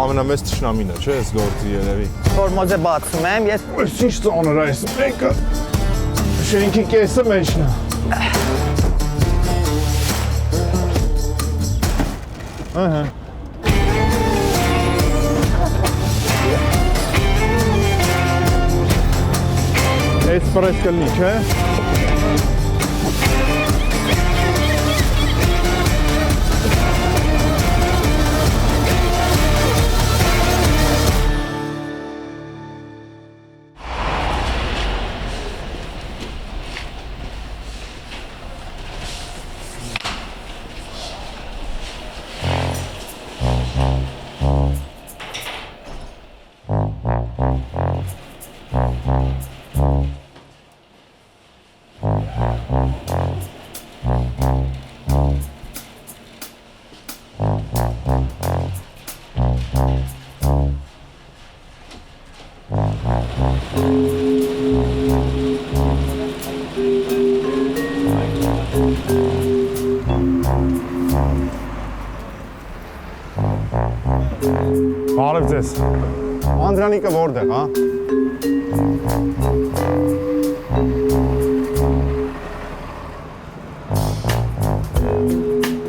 Ամենամեծ թշնամին է, չէ՞, այս գործի երևի։ Տորմոզը բացում եմ, ես Այս ինչ ծանր է այս մեկը։ Շենքի կեսը մեջն է։ Ահա։ Այս պրես կլնի, չէ՞։ Բարև ձեզ։ Անդրանիկը որտեղ, հա։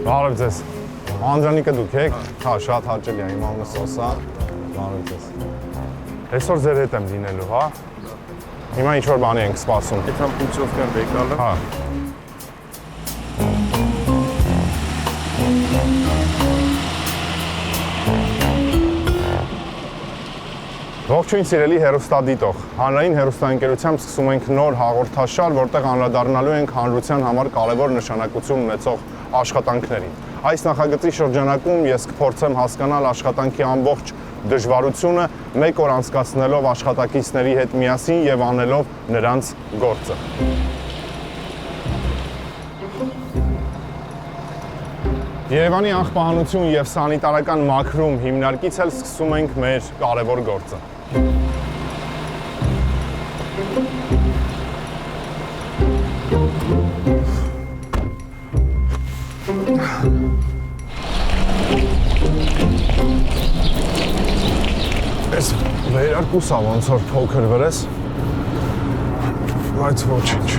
Բարև ձեզ։ Անդրանիկը դուք եք։ Հա, շատ հաճելի է, իմ անունը Սոսա։ Բարև ձեզ։ Այսօր ձեր հետ եմ լինելու, հա։ Հիմա ինչ-որ բանի ենք սպասում։ Այդքան պունկտովկան եկալը։ Հա։ Ողջույն սիրելի հեռուստադիտող, հանրային հեռուստաընկերությամբ սկսում ենք նոր հաղորդաշար, որտեղ անդրադառնալու ենք հանրության համար կարևոր նշանակություն ունեցող աշխատանքներին։ Այս նախագծի շրջանակում ես կփորձեմ հասկանալ աշխատանքի ամբողջ դժվարությունը, մեկ օր անցկացնելով աշխատակիցների հետ միասին եւ անելով նրանց գործը։ Երևանի աղբահանություն եւ սանիտարական մաքրում հիմնարկից էլ սկսում ենք մեր կարևոր գործը։ Այս վերարկուսա ոնց որ փոքր վրես, բայց ոչինչ։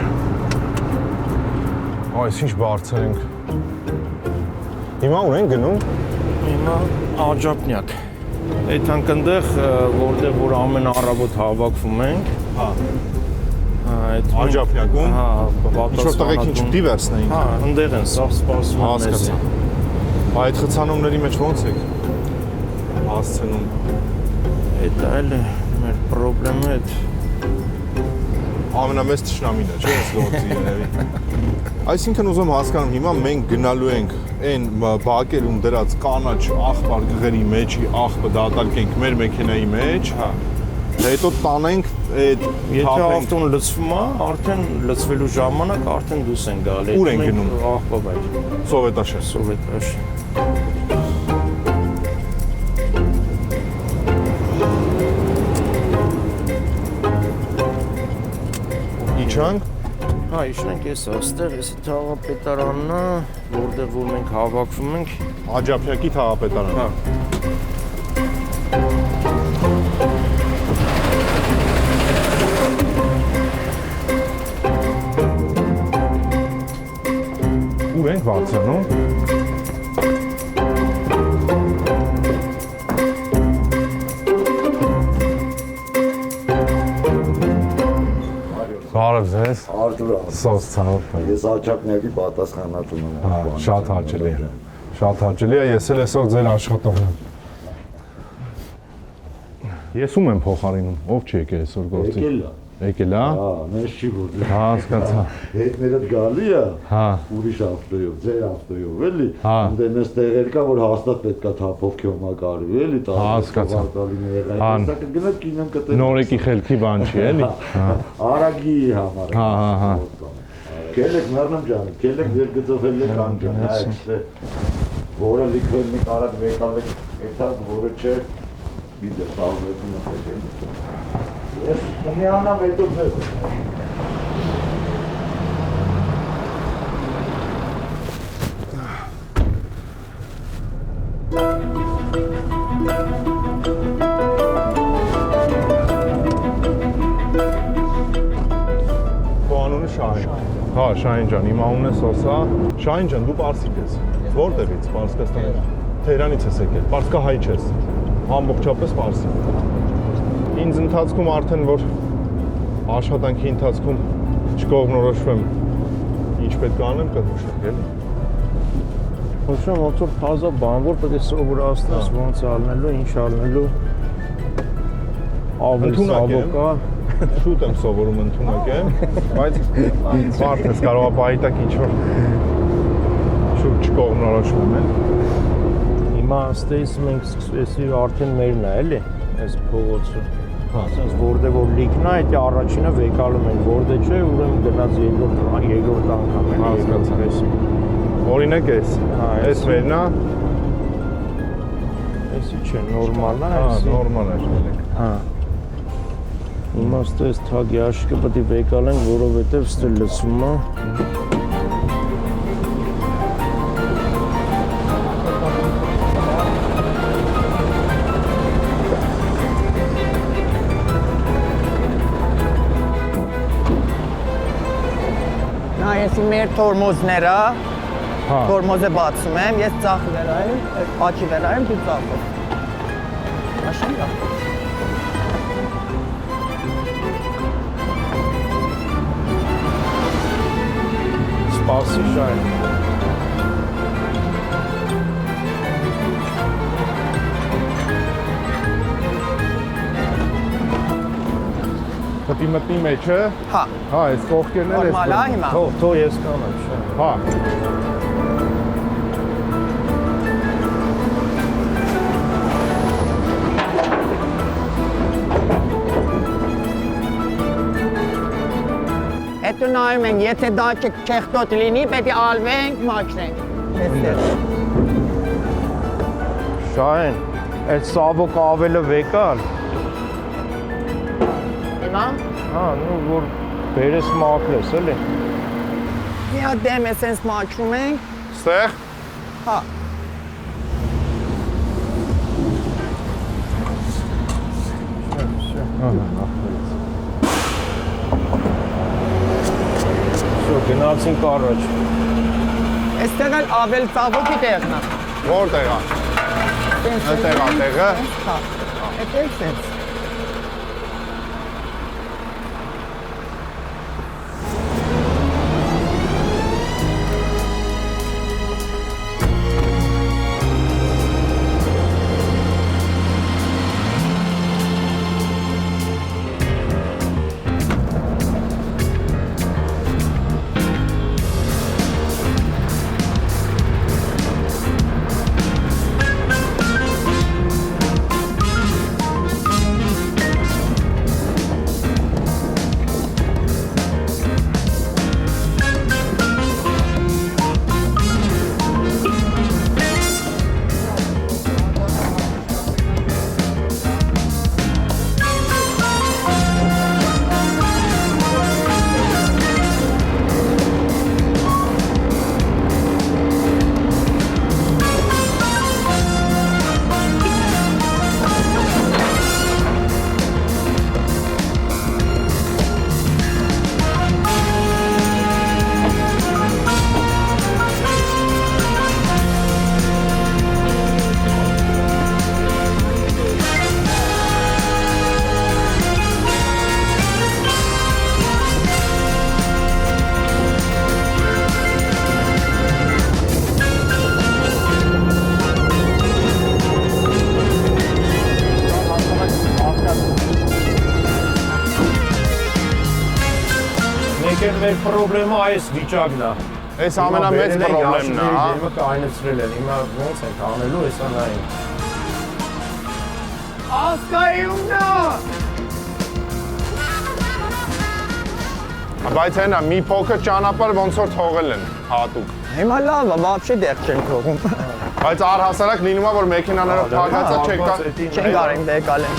Այս ինչ բարձր ենք։ Հիմա ուր ենք գնում։ Հիմա Աջափնյակ։ Այդքան այնտեղ, որտեղ որ ամեն առավոտ հավաքվում ենք։ Հա։ Այդ Աջափնյակում։ Հա, Ինչ-որ տղեկ ինչ պիտի վերցնեին։ Հա, այնտեղ են, սա սպասում են մեզ։ Հասկացա։ Այդ խցանումների մեջ ոնց եք հասցնում։ Դա էլ է մեր խնդրեմը է։ Ամենամեծ թշնամին է, չէ՞, այս գործի երևի։ Այսինքն ուզում հասկանամ, հիմա մենք գնալու ենք այն բակերում դրած կանաչ աղբար գղերի մեջի աղբը դատարկենք մեր մեքենայի մեջ, հա։ Հետո տանենք այդ Եթե ավտոն լցվում է, արդեն լցվելու ժամանակ արդեն դուրս են գալի։ Ուր են գնում։ Աղբավայր։ Սովետաշեր։ Սովետաշեր։ Իջանք։ Հա, իջնենք էս այստեղ, էս թաղապետարանն է, որտեղ որ մենք հավաքվում ենք։ Աջափնյակի թաղապետարան։ Հա։ Ուր ենք բարձրանում։ Բարև ձեզ։ Արտուր Սոս ցավ։ Ես Աջափնյակի պատասխանատուն եմ։ Հա, շատ հաճելի է։ Շատ հաճելի է, ես էլ այսօր ձեր աշխատողն եմ։ Ես ում եմ փոխարինում, ով չի եկել այսօր գործի։ Եկել է։ Եկել է։ Հա, մեզ չի որ։ Հա, հասկացա։ Հետներդ գալի է։ Հա։ Ուրիշ ավտոյով, ձեր ավտոյով, էլի։ Հա։ Դեն էս տեղեր կա, որ հաստատ պետքա թափով քյոմա կարվի, էլի, Հասկացա։ Հա։ Տեսակը գնաք կինոն կտե։ Նորեկի խելքի բան չի, էլի։ Հա։ Արագի համար։ Հա, հա, հա։ Կելեք մեռնեմ ջան, կելեք երկծով էլ կանգնի, այստե։ Որը լիքվել մի կարակ վեկալեք, էթա որը չէ, բիդը սաղվեցում է։ Ես կմիանամ հետո ձեզ։ Հա, Շահին ջան, իմ անունը Սոսա։ Շահին ջան, դու պարսիկ ես։ Որտեղից Պարսկաստանից։ Թեհրանից ես եկել։ Պարսկահայ չես։ Ամբողջապես պարսիկ։ Ինձ ընթացքում արդեն որ աշխատանքի ընթացքում չկողմնորոշվեմ ինչ պետք է անեմ, կհուշեք էլի։ Հուշում ոնց որ թազա բան որ պետք է սովորացնես ոնց ալնելու, ինչ ալնելու։ Ավելի սավոկա։ Շուտ եմ սովորում ընդունակ եմ, բայց մարդս կարող է պահիտակ ինչ որ շուտ չկողմնորոշվում է։ Հիմա ստեյս մենք սկսվեցի արդեն մերն է էլի, այս փողոցը։ Ասես որտեղ որ լիքն է, դա առաջինը վեկալում ենք, որտեղ չէ, ուրեմն գնաց երկրորդ անգամ էլի հասկացա։ Օրինակ էս, էս մերն է։ Էսի չէ, նորմալ է, Հա, էսի։ նորմալ է շնորհեք։ Հա։ Հիմա ստես թագի աշկը պետք է վեկալենք, որովհետև ստե լսում է։ Ես մեր թորմոզները, Հա։ թորմոզը բացում եմ, ես ծախ վերայեմ, աչի վերայեմ, դու ծախով։ Մաշին դա։ Սպասի Շահին։ Պետք է մտնի մեջը։ Հա, Հա, այս կողքերն էլ նորմալ է հիմա։ Թող ես կանեմ, Շահին։ Հա։ Հետո նայում ենք, եթե դա չեղտոտ լինի, պետք է ալվենք, մաչնենք։ Այստեղ։ Շահին, այդ սավոկ ավելը վեկալ։ Հիմա Հա, նու որ բերես մաքրես էլի։ մի հատ դեմ է սենց մաչում ենք։ Ստեղ։ Հա։ Շո գնացինք առաջ։ Այստեղ էլ ավել ծավոքի տեղն է։ Որտեղ է։ Այդտեղ է տեղը։ Հա։ Այդտեղ սենց։ Մեր պրոբլեմը այս վիճակն է։ Այս ամենամեծ պրոբլեմն է, հա։ Հիմա կայնացրել են, հիմա ոնց ենք անելու, հեսա նայենք։ Ասկայումն է։ Բայց հենա մի փոքր ճանապարհ ոնց որ թողել են հատուկ։ Հիմա լավ է, вообще դեռ չեն թողում։ Բայց առհասարակ լինում է որ մեքենաներով թաղածը չեք կա։ Չեն կարին բեկալեն։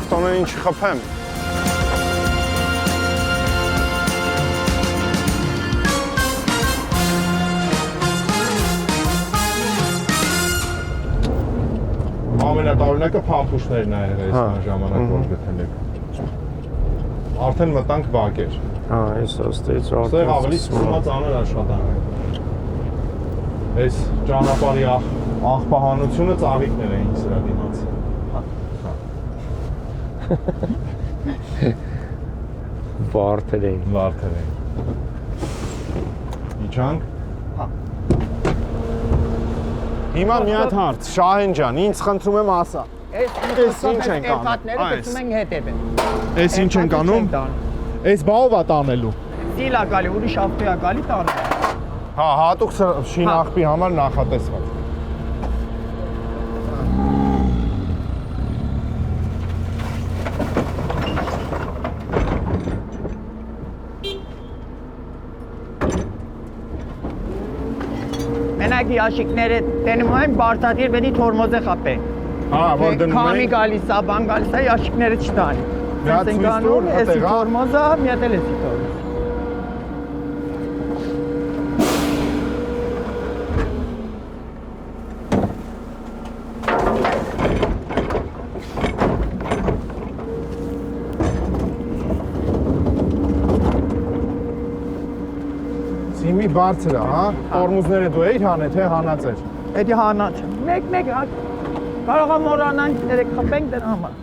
ավտոներին չխփեմ։ Ամենատարօրինակը փամփուշտներն ա եղել այս ժամանակ որ գտել եք։ Արդեն մտանք բակեր։ Հա, այս ոստից Այստեղ ավելի սկսած աներ աշխատանք։ Այս ճանապարհի աղբահանությունը ծաղիկներ էին սրա դիմաց։ Վարդեր էին։ Վարդեր էին։ Իջանք։ Հիմա մի հատ հարց, Շահեն ջան, ինձ խնդրում եմ ասա։ Այս ինչ ենք անում։ կատները գցում ենք հետևեն։ Այս ինչ ենք անում։ Այս բաով է տանելու։ Սիլա գալի, ուրիշ ավտո է գալի տանում։ Հա, հատուկ շինախպի համար նախատեսված։ Մենակ ящикները տենում են բարտադիր պետք է թորմոզը խապեն։ Հա, որ դնում Քամի են։ գալիս է, բան գալիս է, ящикները չտան։ Մի հատ ցույց տուր, էսի հա։ թորմոզը, մի հատ էլ էսի թորմոզ։ Սիմի բարձր է, հա։ Տորմուզները դու էիր հանել, թե հանած էր։ Պետք է հանած։ Մեկ կարող է մոռանանք, դերեք խփենք դրա համար։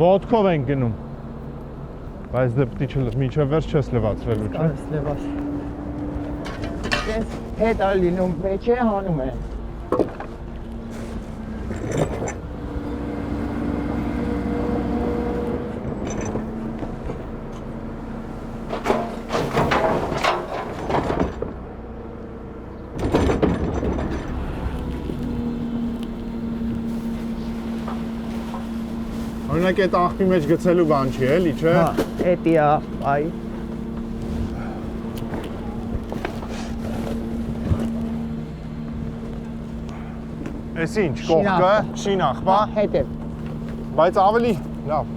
Ոտքով են գնում։ Բայց դե պետք է միջև վերջ չես լվացրելու, չէ՞։ Կարս լեվաս։ Ես հետ է լինում, մեջ է հանում են։ Օրինակ այդ աղբի մեջ գցելու բան չի, էլի, չէ։ Հա, էդի է, այ։ Էս ինչ, կողքը, շինախպա, Հետև։ բայց ավելի լավ։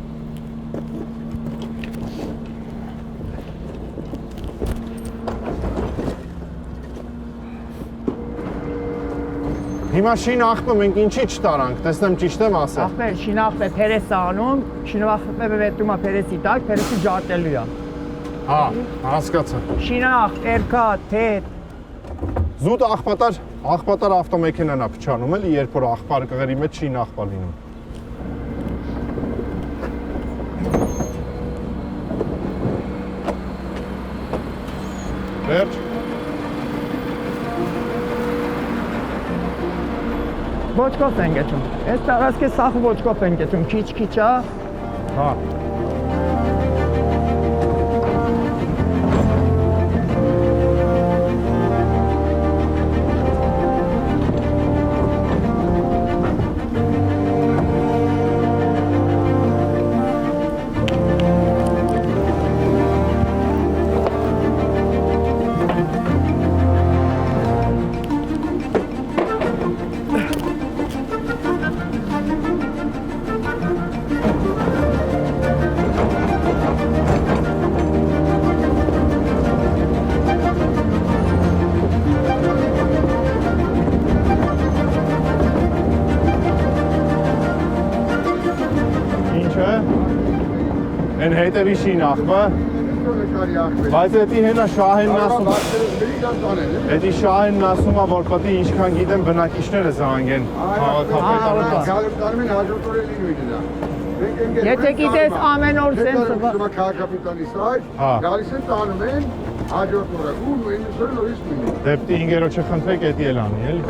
Հիմա շինախպը մենք ինչի չտարանք, տեսնեմ ճիշտ եմ ասել։ Ախպեր, շինախպը պերես է անում, շինախպը վետում է պերեսի տակ, պերեսի ջատելու է։ Հա, հասկացա։ Շինախ, էրկա, թետ։ Զուտ աղբատար ավտոմեքենան է փչանում, էլի, երբ որ աղբար կղերի մեջ շինախպա լինում։ Վերջ։ Ոչկով են գեցում։ Այս տարածքը սախ ոչկով են գեցում, քիչ է։ Հա։ Են հետևի շինախպը, բայց էդի հենա Շահենն ասում, էդի Շահենն ասում է, որ պետք է ինչքան գիտեմ բնակիչները զանգեն քաղաքապետարանը։ Եթե գիտես ամեն օր սենսը քաղաքապետարանից այլ, գալիս են տանում են հաջորդ օրը ու նույնիսկ նորից նույնը։ Դեպի ինգերոջը խնդրեք էդի էլ անի, էլի։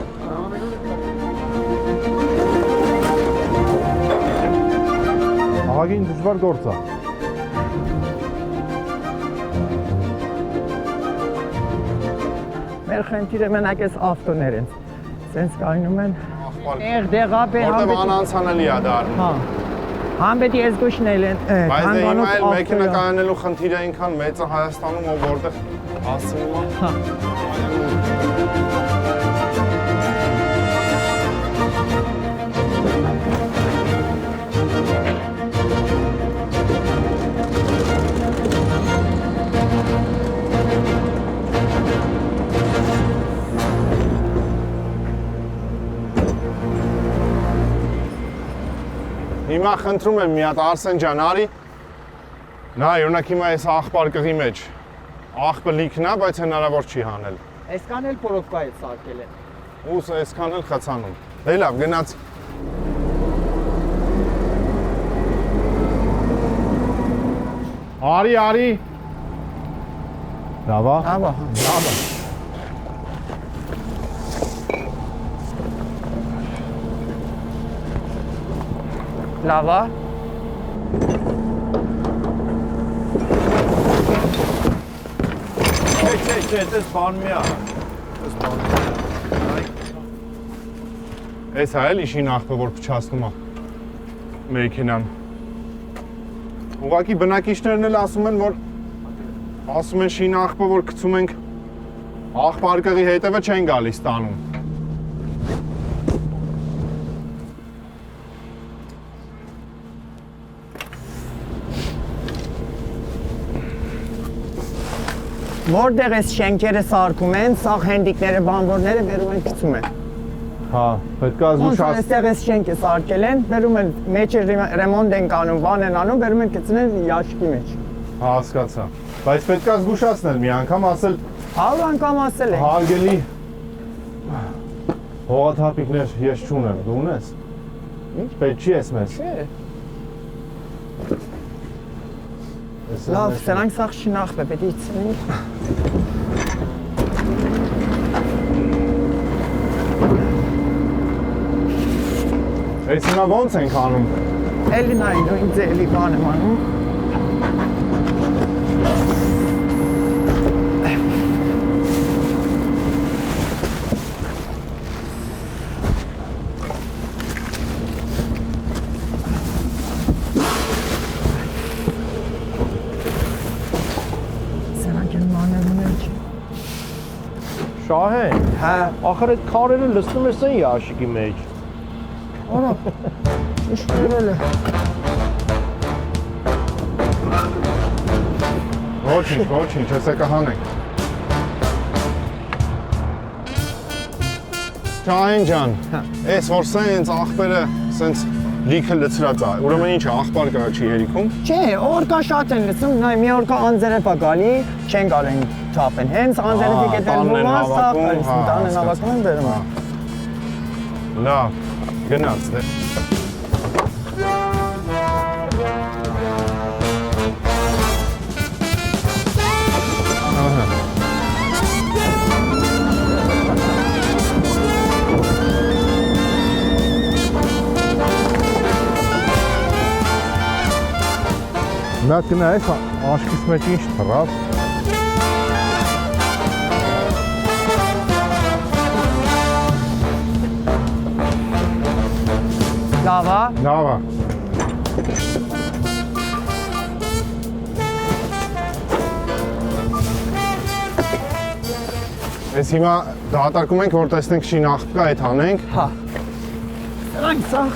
Ահագին դժվար գործ է։ մեր խնդիրը մենակ էս ավտոներ են։ Սենց կայնում են։ Դեղապ է Որտեղ անանցանելի է դառնում։ Հա։ Համ պետք է զգուշնել են։ Բայց դե հիմա էլ մեքենա կայանելու խնդիրը այնքան մեծ է Հայաստանում, ով որտեղ ասում է։ Հիմա խնդրում եմ մի հատ Արսեն ջան, արի։ Նա օրինակ հիմա այս աղբար կղի մեջ աղբը լիքն է, բայց հնարավոր չի հանել։ Այսքան էլ պրոբկա է սարքել են։ Ուս այսքան էլ խցանում։ Դե լավ, գնաց։ Արի։ Լավ է։ Ահա։ Լավ է։ Լավ է։ Չէ, դες բան մի արա։ Այս է էլի շին աղբը, որ փչացնում է մեքենան։ Ուղղակի բնակիչներն էլ ասում են շին աղբը, որ գցում ենք աղբարկղի հետևը չեն գալիս տանում։ Որտեղ այս շենքերը սարքում են, սա հենդիկները, բանվորները բերում են գցում են։ Հա, պետք է Ոնց զուշած։ այստեղ այս շենքը սարքել են, բերում են մեջը ռեմոնտ են կանում, բան են անում, բերում են գցնել յաշկի մեջ։ Հասկացա։ Բայց պետք է զգուշացնել մի անգամ ասել 100 անգամ ասել են։ հարգելի հողաթափիկներ ես չունեմ, դու ունես։ Ինչ պետք չի ես մեզ։ Չէ։ Լավ, սրանք սաղ շնախ է, պետք է իցնենք։ Այս հիմա ոնց ենք անում։ Էլի նայն, նույն ձելի բան եմ անում։ Սրանք են մանելու մեջ։ Շահեն, Հա, ախր այդ քարերը լցնում ես այն յաշիկի մեջ։ օրա, ինչ գրել է։ Ոչինչ, ես եկա հանենք։ Շահեն ջան, այս որ սենց աղբերը սենց լիքը լցրած է, ուրեմն ինչ է, աղբար կա չի հերիքում։ Չէ, օրկա շատ են լսում, նայ մի օրկա անձերև է գալի, չեն կարեն թափեն, հենց անձերևի գետերվում է, սա գալիս, տան են հավաքում են բերում են։ Լավ, գնաց դե։ Նա կնայես աշկիս մեջ ինչ թռավ։ Լավ է։ Լավ է։ Ես հիմա դատարկում ենք, որ տեսնենք շին աղբկա այդ հանենք։ Հա։ Սրանք սաղ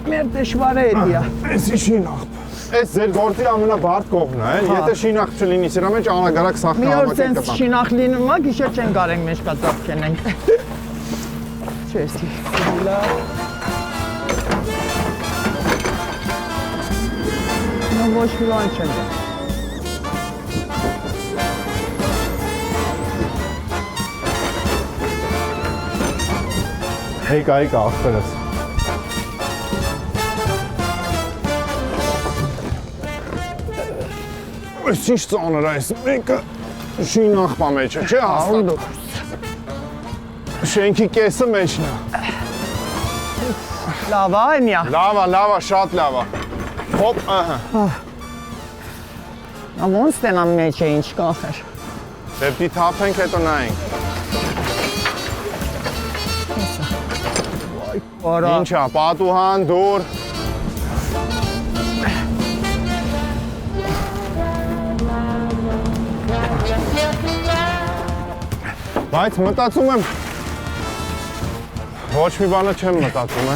մեր դժվար է էդիա։ Էսի շին աղբ։ Այս ձեր գործի ամենաբարդ կողմն է, եթե շին աղբ չլինի, սրա մեջ անագարակ սաղ Մի օր կհավաքենք սենց կտանք։ շինախ լինում է, գիշեր չեն կարենք մեջ կածապ կենենք։ Չէ, սիլա։ Նա ոչ մի բան չեն դա։ Եկա աղբերս։ Այս ինչ ծանր է այս մեկը շին աղբա մեջ է, չէ հաստատ։ Շենքի կեսը մեջն է։ Լավ է, նյա։ Լավ է, շատ լավ է։ Հոպ, ահա։ Նա ոնց տենամ մեջ է ինչ կախեր։ Դեպի թափենք, հետո նայենք։ Արա, Ինչ է, պատուհան, դուր։ Բայց մտածում եմ ոչ մի բանը չեմ մտածում է։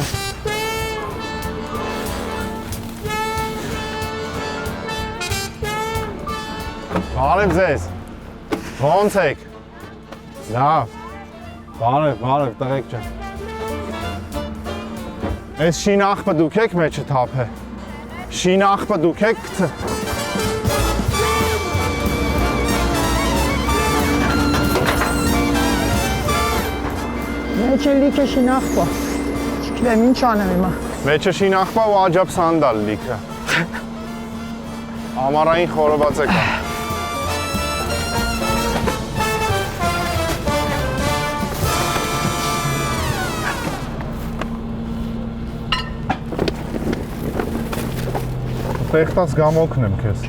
Բարև ձեզ։ Ոնց եք։ Լավ։ Բարև, տղեկ ջան։ Այս շինախպը դուք եք մեջը թափը։ Շինախպը դուք եք գցը։ Մեջը լիքը շինախպա։ Չգիտեմ ինչ անեմ հիմա։ Մեջը շինախպա ու աջապ սանդալ լիքը։ Ամառային խորոված եկա։ Տեխտաս գամոքն եմ քեզ։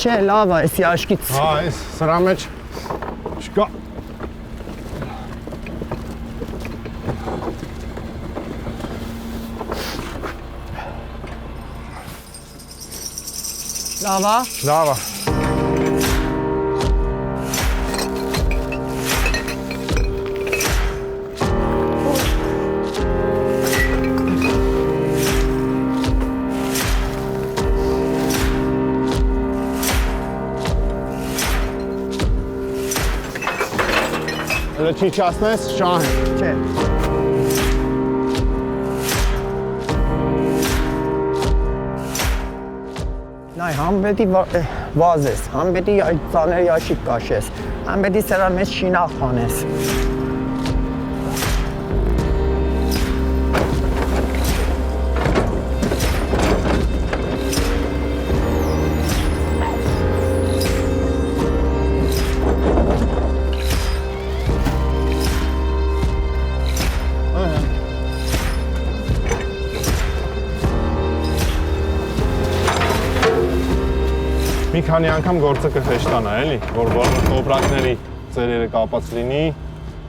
Չէ, լավ է, էսի աշկից։ Հա, այս սրա մեջ չկա։ Լավ է։ Լավ է։ Լճիչացնես շահ է։ Չէ։ Նայ, համ պետի վազես, համ պետի ծաներ յաշիկ կաշես, համ պետի սրա մեջ շինախ հանես։ Մի քանի անգամ գործը կհեշտանա, էլի, որ բոլոր տոպրակների ծերերը կապած լինի,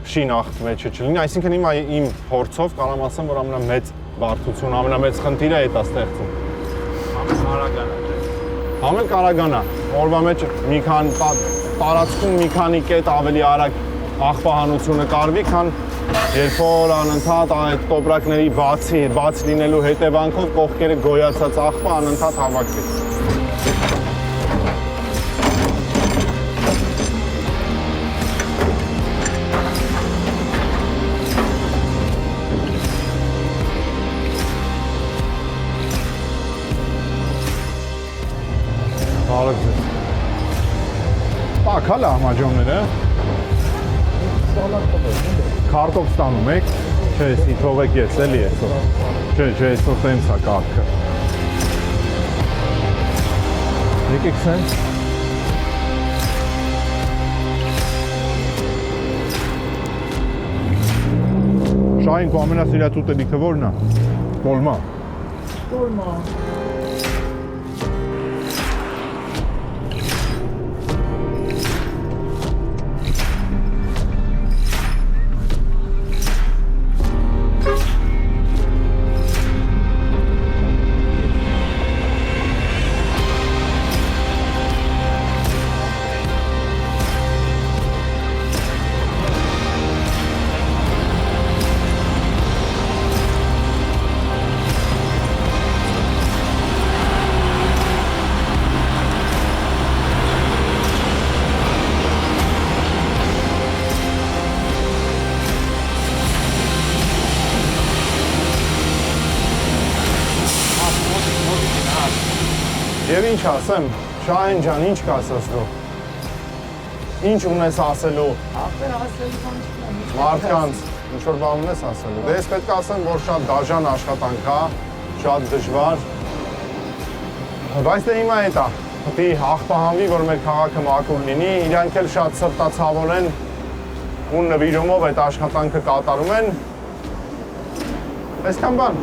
շինախտ մեջը չլինի, այսինքն հիմա իմ փորձով կարամ ասեմ, որ ամենամեծ բարդություն, ամենամեծ խնդիրը է դա ստեղծում։ Ամեն կարագանա, օրվա մեջ մի քան տարածքում մի քանի կետ ավելի արագ աղբահանությունը կարվի, քան երբ որ անընդհատ այդ տոպրակների բաց լինելու հետևանքով կողքերը գոյացած աղբը անընդհատ հավաքվի։ Բարև ձեզ։ Տակ հա լահմաջոնները։ Քարտոֆ ստանում եք։ Չէ, էսի թողեք ես էլի այսօր։ Չէ, այսօր տենց է կարգը։ Եկեք սենց։ Շահին քո ամենասիրած ուտելիքը ո՞րն է։ Տոլմա։ Տոլմա։ Եվ ինչ ասեմ, Շահեն ջան, ինչ կասես դու։ Ինչ ունես ասելու։ Ապեր ասելու բան չկա։ Մարդկանց, ինչ որ բան ունես ասելու։ Դե ես պետք է ասեմ, որ շատ դաժան աշխատանք է, շատ դժվար։ Բայց դե հիմա էդ է։ Պետք է աղբահանվի, որ մեր քաղաքը մաքուր լինի, իրանք էլ շատ սրտացավոր են ու նվիրումով այդ աշխատանքը կատարում են։ Այսքան բան։